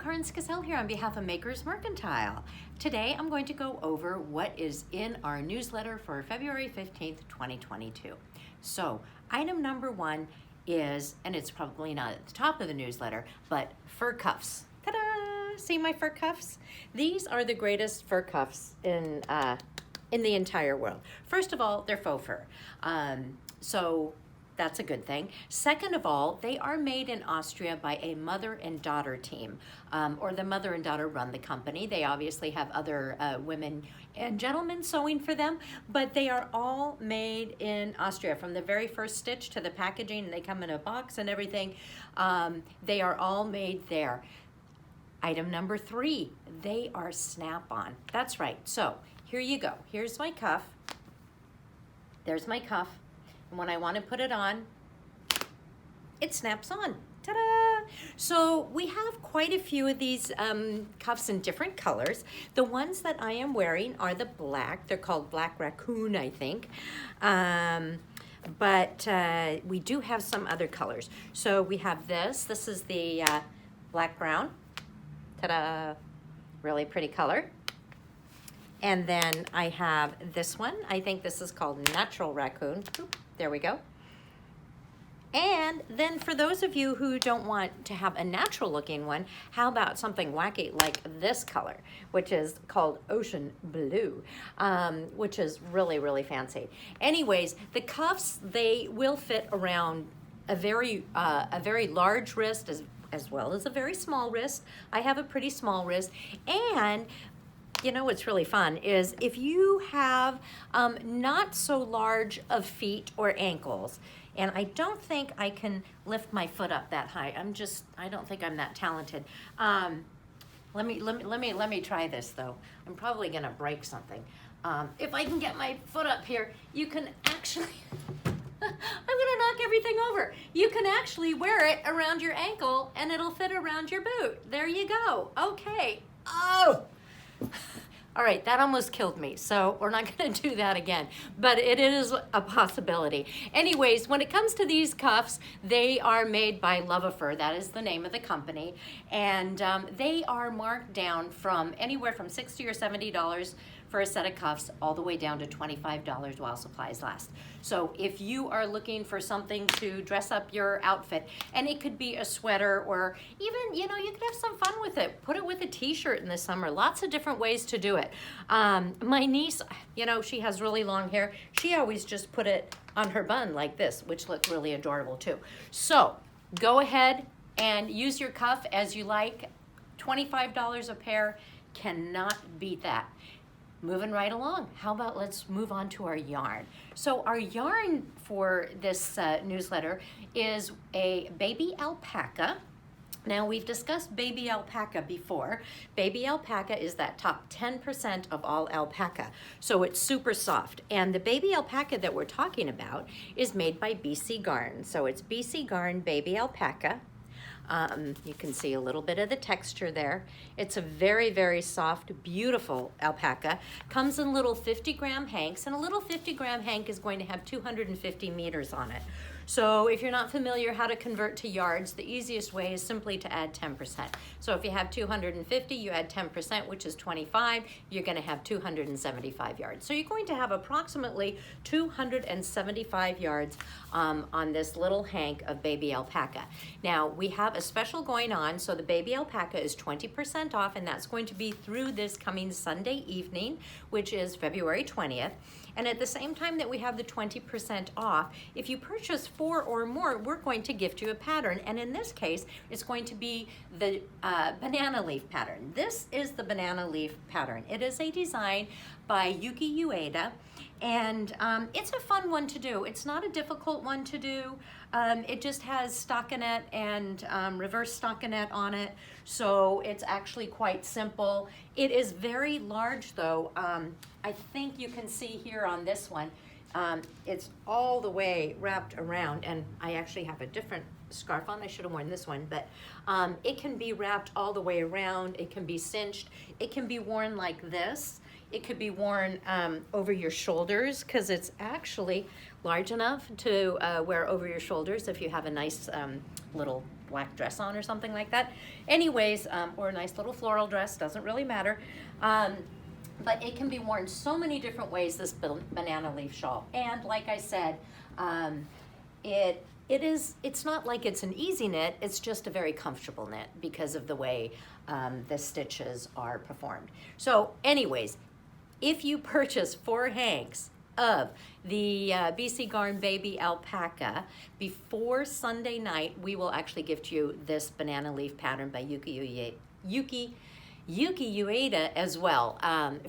Karin 𝗪𝗃 here on behalf of Makers Mercantile. Today I'm going to go over what is in our newsletter for February 15th, 2022. So item number one is, and it's probably not at the top of the newsletter, but fur cuffs. Ta-da! See my fur cuffs? These are the greatest fur cuffs in the entire world. First of all, they're faux fur. So that's a good thing. Second of all, they are made in Austria by a mother and daughter team, or the mother and daughter run the company. They obviously have other women and gentlemen sewing for them, but they are all made in Austria from the very first stitch to the packaging, and they come in a box and everything. They are all made there. Item number three, they are snap-on. That's right. So here you go. Here's my cuff. There's my cuff. And when I want to put it on, it snaps on. Ta-da! So we have quite a few of these cuffs in different colors. The ones that I am wearing are the black. They're called Black Raccoon, I think. But we do have some other colors. So we have this. This is the black brown. Ta-da! Really pretty color. And then I have this one. I think this is called Natural Raccoon. Oop, there we go. And then for those of you who don't want to have a natural looking one, how about something wacky like this color, which is called Ocean Blue, which is really, really fancy. Anyways, the cuffs, they will fit around a very large wrist as well as a very small wrist. I have a pretty small wrist. And you know what's really fun is if you have not so large of feet or ankles, and I don't think I can lift my foot up that high. I don't think I'm that talented. Let me try this though. I'm probably gonna break something. If I can get my foot up here, you can actually, I'm gonna knock everything over. You can actually wear it around your ankle and it'll fit around your boot. There you go. Okay. Oh! All right, that almost killed me, so we're not going to do that again, but it is a possibility. Anyways, when it comes to these cuffs, they are made by 𝗪𝗶𝗶. That is the name of the company, and they are marked down from anywhere from $60 or $70 for a set of cuffs all the way down to $25 while supplies last. So if you are looking for something to dress up your outfit, and it could be a sweater or even, you know, you could have some fun with it. Put it with a t-shirt in the summer. Lots of different ways to do it. My niece, you know, she has really long hair. She always just put it on her bun like this, which looked really adorable too. So go ahead and use your cuff as you like. $25 a pair, cannot beat that. Moving right along, how about let's move on to our yarn. So our yarn for this newsletter is a baby alpaca. Now we've discussed baby alpaca before. Baby alpaca is that top 10% of all alpaca. So it's super soft. And the baby alpaca that we're talking about is made by BC Garn. So it's BC Garn Baby Alpaca. You can see a little bit of the texture there. It's a very, very soft, beautiful alpaca. Comes in little 50-gram hanks, and a little 50-gram hank is going to have 250 meters on it. So if you're not familiar how to convert to yards, the easiest way is simply to add 10%. So if you have 250, you add 10%, which is 25, you're going to have 275 yards. So you're going to have approximately 275 yards on this little hank of baby alpaca. Now we have a special going on, so the baby alpaca is 20% off, and that's going to be through this coming Sunday evening, which is February 20th. And at the same time that we have the 20% off, if you purchase 4 or more, we're going to gift you a pattern. And in this case, it's going to be the banana leaf pattern. This is the banana leaf pattern. It is a design by Yuki Ueda. And it's a fun one to do. It's not a difficult one to do. It just has stockinette and reverse stockinette on it. So it's actually quite simple. It is very large though. I think you can see here on this one, it's all the way wrapped around, and I actually have a different scarf on. I should have worn this one, but it can be wrapped all the way around. It can be cinched. It can be worn like this. It could be worn over your shoulders because it's actually large enough to wear over your shoulders if you have a nice little black dress on or something like that. Anyways, or a nice little floral dress, doesn't really matter. But it can be worn so many different ways, this banana leaf shawl. And like I said, it's not like it's an easy knit, it's just a very comfortable knit because of the way the stitches are performed. So anyways, if you purchase 4 hanks of the BC Garn Baby Alpaca before Sunday night, we will actually gift you this banana leaf pattern by Yuki Ueda as well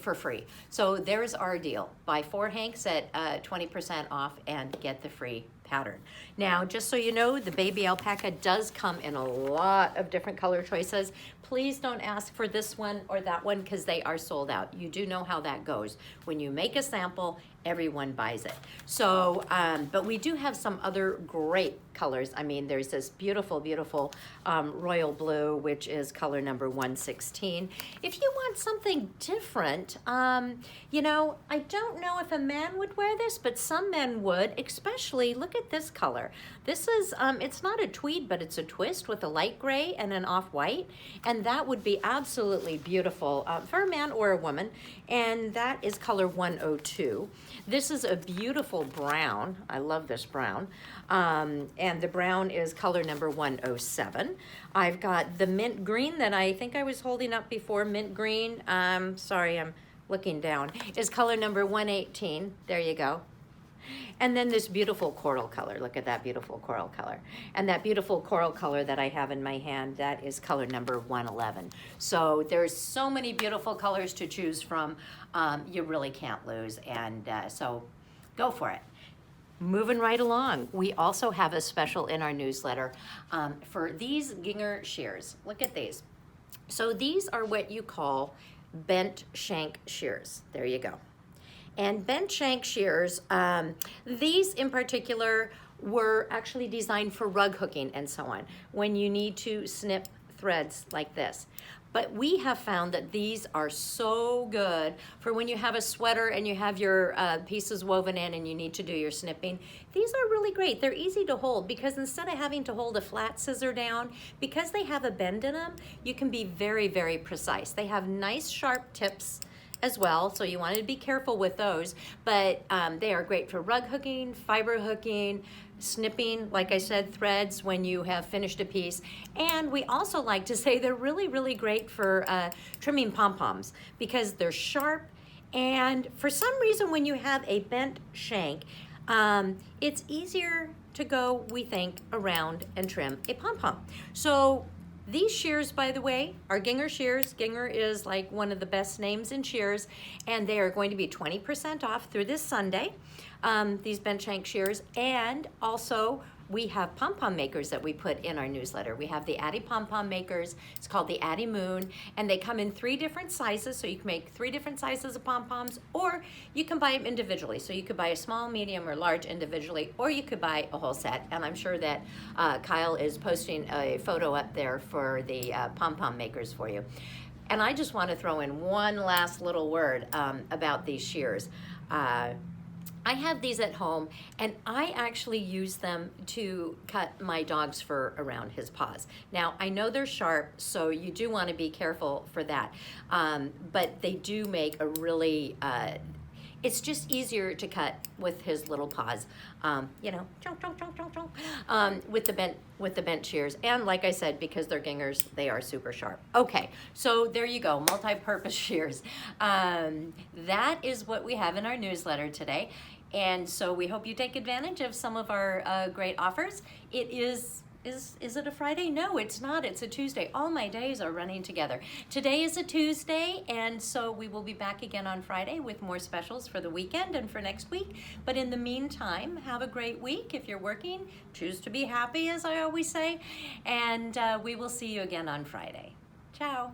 for free. So there's our deal. Buy 4 hanks at 20% off and get the free pattern. Now, just so you know, the baby alpaca does come in a lot of different color choices. Please don't ask for this one or that one because they are sold out. You do know how that goes. When you make a sample, everyone buys it. So, but we do have some other great colors. I mean, there's this beautiful, beautiful royal blue, which is color number 116. If you want something different, you know, I don't know if a man would wear this, but some men would, especially, look at this color. This is, it's not a tweed, but it's a twist with a light gray and an off-white, and that would be absolutely beautiful for a man or a woman, and that is color 102. This is a beautiful brown. I love this brown. And the brown is color number 107. I've got the mint green that I think I was holding up before, mint green. Sorry, I'm looking down. Is color number 118. There you go. And then this beautiful coral color. Look at that beautiful coral color. And that beautiful coral color that I have in my hand, that is color number 111. So there's so many beautiful colors to choose from. You really can't lose. And so go for it. Moving right along, we also have a special in our newsletter for these gingham shears. Look at these. So these are what you call bent shank shears. There you go. And bent shank shears, these in particular were actually designed for rug hooking and so on, when you need to snip threads like this. But we have found that these are so good for when you have a sweater and you have your pieces woven in and you need to do your snipping. These are really great. They're easy to hold because instead of having to hold a flat scissor down, because they have a bend in them, you can be very, very precise. They have nice sharp tips as well, so you want to be careful with those, but they are great for rug hooking, fiber hooking, snipping, like I said, threads when you have finished a piece. And we also like to say they're really, really great for trimming pom-poms because they're sharp, and for some reason when you have a bent shank, it's easier to go, we think, around and trim a pom-pom. So these shears, by the way, are gingham shears. Gingham is like one of the best names in shears, and they are going to be 20% off through this Sunday, these bent shank shears. And also, we have pom-pom makers that we put in our newsletter. We have the 𝗵𝗵𝗿𝗄 pom-pom makers. It's called the 𝗵𝗵𝗿𝗄 Moon, and they come in 3 different sizes, so you can make 3 different sizes of pom-poms, or you can buy them individually. So you could buy a small, medium, or large individually, or you could buy a whole set. And I'm sure that Kyle is posting a photo up there for the pom-pom makers for you. And I just want to throw in one last little word about these shears. I have these at home, and I actually use them to cut my dog's fur around his paws. Now, I know they're sharp, so you do want to be careful for that, but they do make a really, it's just easier to cut with his little paws, you know, chonk, chonk, chonk, chonk, chonk, with the bent shears. And like I said, because they're ginghers, they are super sharp. Okay, so there you go, multi-purpose shears. That is what we have in our newsletter today. And so we hope you take advantage of some of our great offers. It is it a Friday? No, it's not. It's a Tuesday. All my days are running together. Today is a Tuesday, and so we will be back again on Friday with more specials for the weekend and for next week. But in the meantime, have a great week. If you're working, choose to be happy, as I always say. And we will see you again on Friday. Ciao.